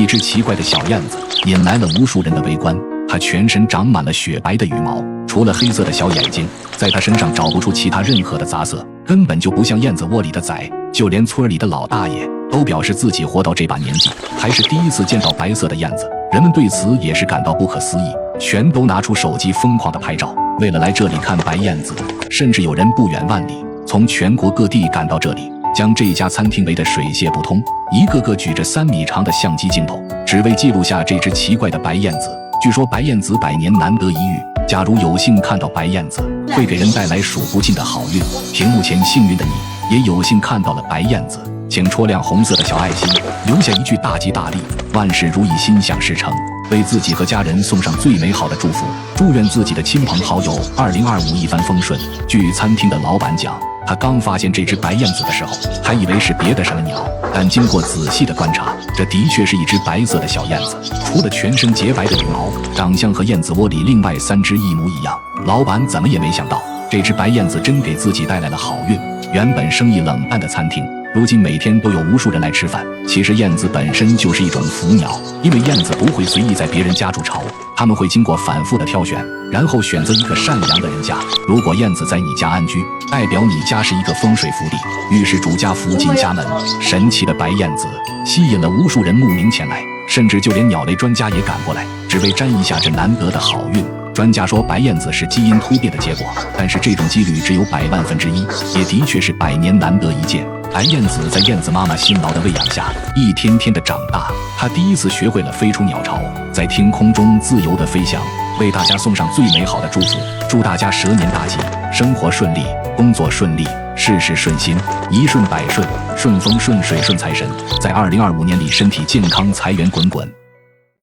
一只奇怪的小燕子引来了无数人的围观。它全身长满了雪白的羽毛，除了黑色的小眼睛，在它身上找不出其他任何的杂色，根本就不像燕子窝里的崽。就连村里的老大爷都表示自己活到这把年纪还是第一次见到白色的燕子。人们对此也是感到不可思议，全都拿出手机疯狂的拍照。为了来这里看白燕子，甚至有人不远万里从全国各地赶到这里，将这家餐厅围得水泄不通，一个个举着3米长的相机镜头，只为记录下这只奇怪的白燕子。据说白燕子100年难得一遇，假如有幸看到白燕子，会给人带来数不尽的好运。屏幕前幸运的你，也有幸看到了白燕子，请戳亮红色的小爱心，留下一句大吉大利，万事如意，心想事成，为自己和家人送上最美好的祝福，祝愿自己的亲朋好友2025一帆风顺。据餐厅的老板讲，他刚发现这只白燕子的时候，还以为是别的什么鸟，但经过仔细的观察，这的确是一只白色的小燕子。除了全身洁白的羽毛，长相和燕子窝里另外3只一模一样。老板怎么也没想到，这只白燕子真给自己带来了好运。原本生意冷淡的餐厅，如今每天都有无数人来吃饭。其实燕子本身就是一种福鸟，因为燕子不会随意在别人家筑巢，他们会经过反复的挑选，然后选择一个善良的人家。如果燕子在你家安居，代表你家是一个风水福地，预示主家福进家门。神奇的白燕子吸引了无数人慕名前来，甚至就连鸟类专家也赶过来，只为沾一下这难得的好运。专家说白燕子是基因突变的结果，但是这种几率只有100万分之一，也的确是100年难得一见。白燕子在燕子妈妈辛劳的喂养下，一天天的长大。它第一次学会了飞出鸟巢，在天空中自由的飞翔，为大家送上最美好的祝福，祝大家蛇年大吉，生活顺利，工作顺利，事事顺心，一顺百顺，顺风顺水顺财神，在2025年里身体健康，财源滚滚。